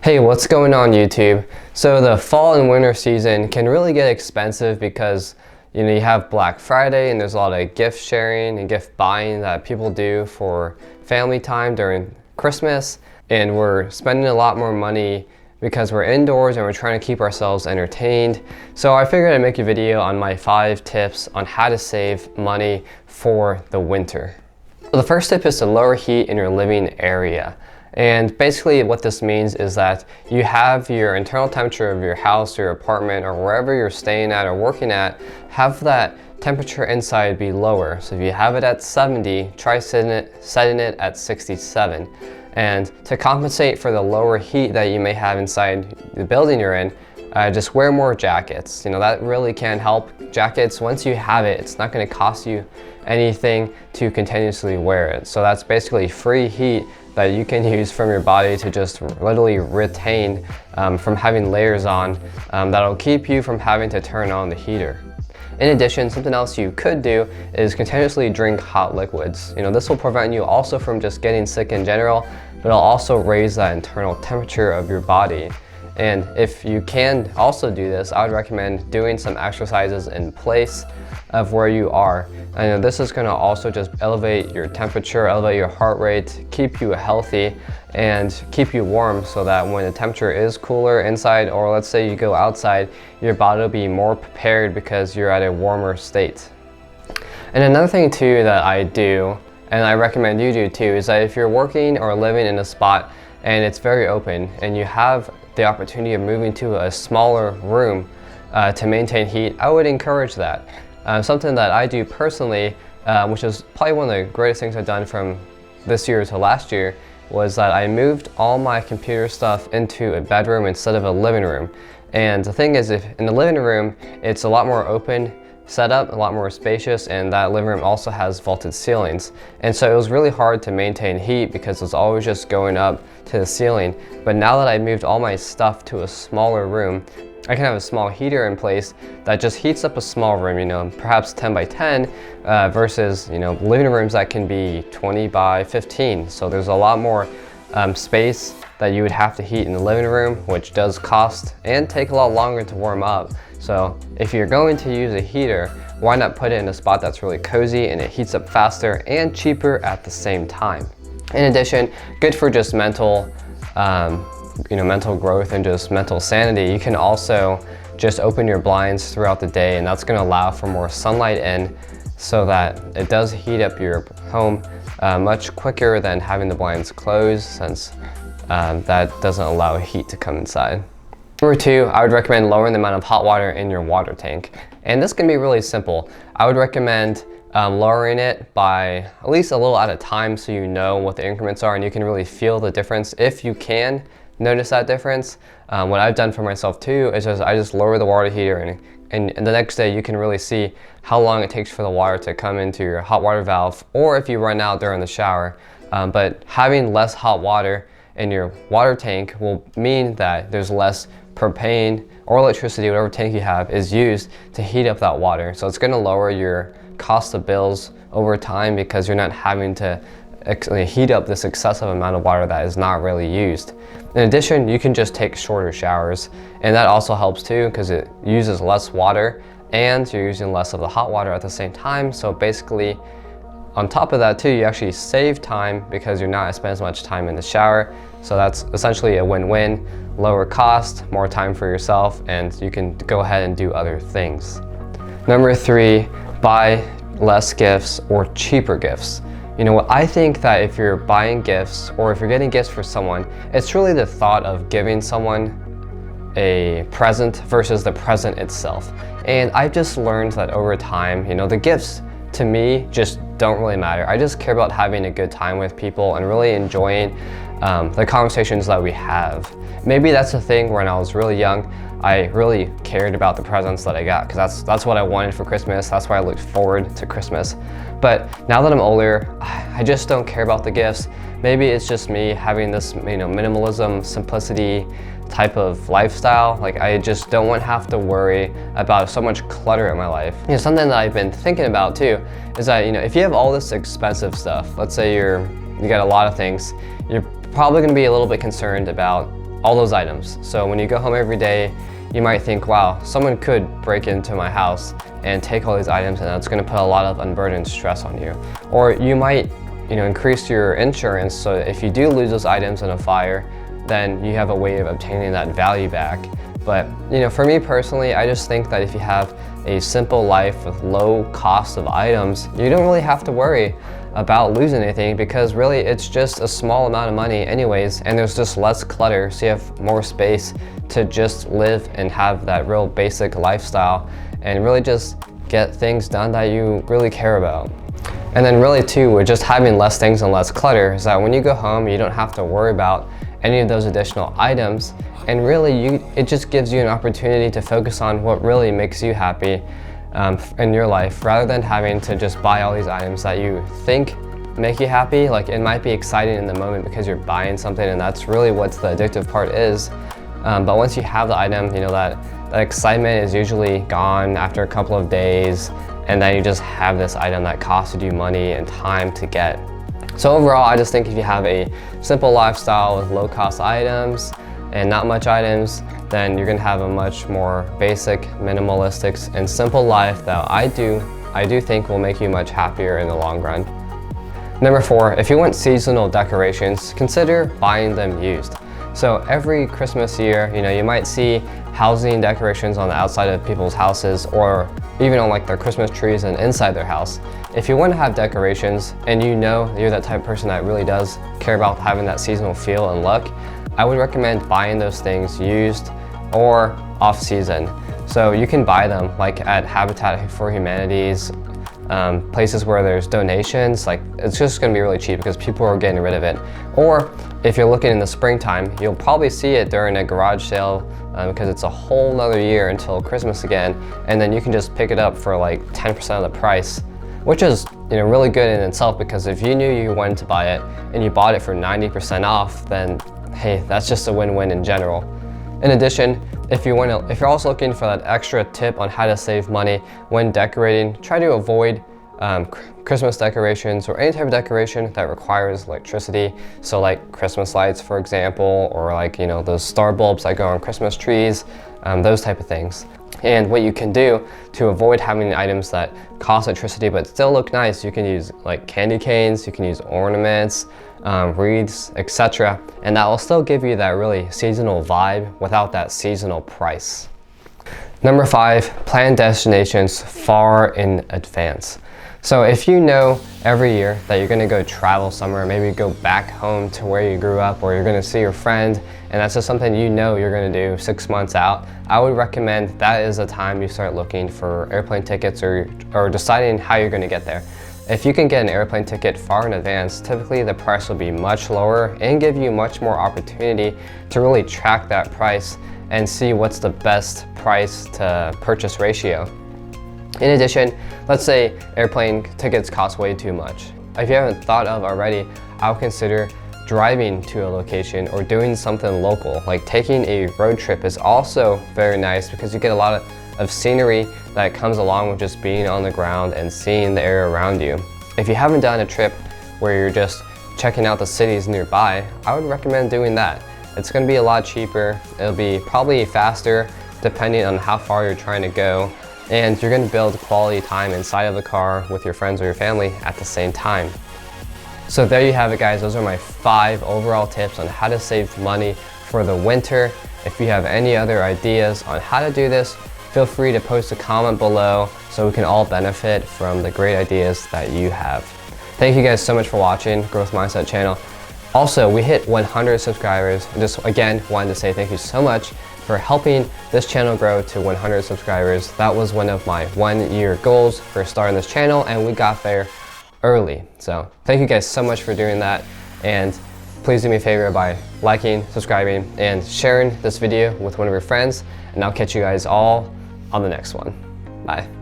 Hey, what's going on YouTube? So the fall and winter season can really get expensive because you have Black Friday and there's a lot of gift sharing and gift buying that people do for family time during Christmas, and we're spending a lot more money because we're indoors and we're trying to keep ourselves entertained. So I figured I'd make a video on my 5 tips on how to save money for the winter. So the first tip is to lower heat in your living area. And basically what this means is that you have your internal temperature of your house, your apartment, or wherever you're staying at or working at, have that temperature inside be lower. So if you have it at 70, try setting it at 67. And to compensate for the lower heat that you may have inside the building you're in, just wear more jackets. That really can help. Jackets, once you have it, it's not going to cost you anything to continuously wear it. So that's basically free heat that you can use from your body to just literally retain from having layers on that'll keep you from having to turn on the heater. In addition, something else you could do is continuously drink hot liquids. This will prevent you also from just getting sick in general, but it'll also raise that internal temperature of your body. And if you can also do this, I would recommend doing some exercises in place of where you are. I know this is going to also just elevate your temperature, elevate your heart rate, keep you healthy, and keep you warm so that when the temperature is cooler inside, or let's say you go outside, your body will be more prepared because you're at a warmer state. And another thing too that I do, and I recommend you do too, is that if you're working or living in a spot and it's very open and you have the opportunity of moving to a smaller room to maintain heat, I would encourage that. Something that I do personally, which is probably one of the greatest things I've done from this year to last year, was that I moved all my computer stuff into a bedroom instead of a living room. And the thing is, if in the living room, it's a lot more open setup, a lot more spacious, and that living room also has vaulted ceilings. And so it was really hard to maintain heat because it was always just going up to the ceiling. But now that I moved all my stuff to a smaller room, I can have a small heater in place that just heats up a small room, perhaps 10 by 10 versus, living rooms that can be 20 by 15. So there's a lot more space that you would have to heat in the living room, which does cost and take a lot longer to warm up. So if you're going to use a heater, why not put it in a spot that's really cozy and it heats up faster and cheaper at the same time. In addition, good for just mental mental growth and just mental sanity. You can also just open your blinds throughout the day, and that's going to allow for more sunlight in so that it does heat up your home much quicker than having the blinds closed, since that doesn't allow heat to come inside. Number 2, I would recommend lowering the amount of hot water in your water tank. And this can be really simple. I would recommend lowering it by at least a little at a time so you know what the increments are and you can really feel the difference if you can notice that difference. What I've done for myself too is I just lower the water heater, and the next day you can really see how long it takes for the water to come into your hot water valve, or if you run out during the shower. But having less hot water in your water tank will mean that there's less propane or electricity, whatever tank you have, is used to heat up that water. So it's going to lower your cost of bills over time because you're not having to heat up this excessive amount of water that is not really used. In addition, you can just take shorter showers, and that also helps too because it uses less water and you're using less of the hot water at the same time. So basically, on top of that too, you actually save time because you're not spending as much time in the shower. So that's essentially a win-win. Lower cost, more time for yourself, and you can go ahead and do other things. Number 3, buy less gifts or cheaper gifts. I think that if you're buying gifts or if you're getting gifts for someone, it's really the thought of giving someone a present versus the present itself. And I've just learned that over time, the gifts to me just don't really matter. I just care about having a good time with people and really enjoying the conversations that we have. Maybe that's the thing. When I was really young, I really cared about the presents that I got because that's what I wanted for Christmas. That's why I looked forward to Christmas. But now that I'm older, I just don't care about the gifts. Maybe it's just me having this minimalism, simplicity type of lifestyle. Like, I just don't want to have to worry about so much clutter in my life. Something that I've been thinking about too is that if you have all this expensive stuff, let's say you got a lot of things, you're probably going to be a little bit concerned about all those items. So when you go home every day, you might think, wow, someone could break into my house and take all these items, and that's going to put a lot of unburdened stress on you. Or you might, increase your insurance so if you do lose those items in a fire, then you have a way of obtaining that value back. But for me personally, I just think that if you have a simple life with low cost of items, you don't really have to worry about losing anything, because really it's just a small amount of money anyways, and there's just less clutter, so you have more space to just live and have that real basic lifestyle and really just get things done that you really care about. And then really too, with just having less things and less clutter, is that when you go home, you don't have to worry about any of those additional items, and really it just gives you an opportunity to focus on what really makes you happy in your life, rather than having to just buy all these items that you think make you happy. Like, it might be exciting in the moment because you're buying something, and that's really what the addictive part is. But once you have the item, that excitement is usually gone after a couple of days, and then you just have this item that costed you money and time to get. So overall, I just think if you have a simple lifestyle with low cost items and not much items, then you're gonna have a much more basic, minimalistic, and simple life that I do think will make you much happier in the long run. Number 4, if you want seasonal decorations, consider buying them used. So every Christmas year, you might see housing decorations on the outside of people's houses, or even on like their Christmas trees and inside their house. If you want to have decorations and you're that type of person that really does care about having that seasonal feel and look, I would recommend buying those things used or off season. So you can buy them like at Habitat for Humanity's, places where there's donations. Like, it's just going to be really cheap because people are getting rid of it. Or if you're looking in the springtime, you'll probably see it during a garage sale, because it's a whole nother year until Christmas again, and then you can just pick it up for like 10% of the price, which is really good in itself, because if you knew you wanted to buy it and you bought it for 90% off, then hey, that's just a win-win in general. In addition, if you're also looking for that extra tip on how to save money when decorating, try to avoid Christmas decorations or any type of decoration that requires electricity. So like Christmas lights, for example, or like those star bulbs that go on Christmas trees, those type of things. And what you can do to avoid having items that cost electricity but still look nice, you can use like candy canes, you can use ornaments, wreaths, etc. And that will still give you that really seasonal vibe without that seasonal price. Number 5, plan destinations far in advance. So if you know every year that you're gonna go travel somewhere, maybe go back home to where you grew up, or you're gonna see your friend, and that's just something you're gonna do 6 months out, I would recommend that is the time you start looking for airplane tickets or deciding how you're gonna get there. If you can get an airplane ticket far in advance, typically the price will be much lower and give you much more opportunity to really track that price and see what's the best price to purchase ratio. In addition, let's say airplane tickets cost way too much. If you haven't thought of already, I would consider driving to a location or doing something local. Like taking a road trip is also very nice, because you get a lot of scenery that comes along with just being on the ground and seeing the area around you. If you haven't done a trip where you're just checking out the cities nearby, I would recommend doing that. It's going to be a lot cheaper. It'll be probably faster depending on how far you're trying to go, and you're going to build quality time inside of the car with your friends or your family at the same time. So there you have it, guys. Those are my 5 overall tips on how to save money for the winter. If you have any other ideas on how to do this, feel free to post a comment below so we can all benefit from the great ideas that you have. Thank you guys so much for watching Growth Mindset channel. Also, we hit 100 subscribers. Just again, wanted to say thank you so much for helping this channel grow to 100 subscribers. That was one of my 1-year goals for starting this channel, and we got there early. So thank you guys so much for doing that, and please do me a favor by liking, subscribing, and sharing this video with one of your friends, and I'll catch you guys all on the next one. Bye.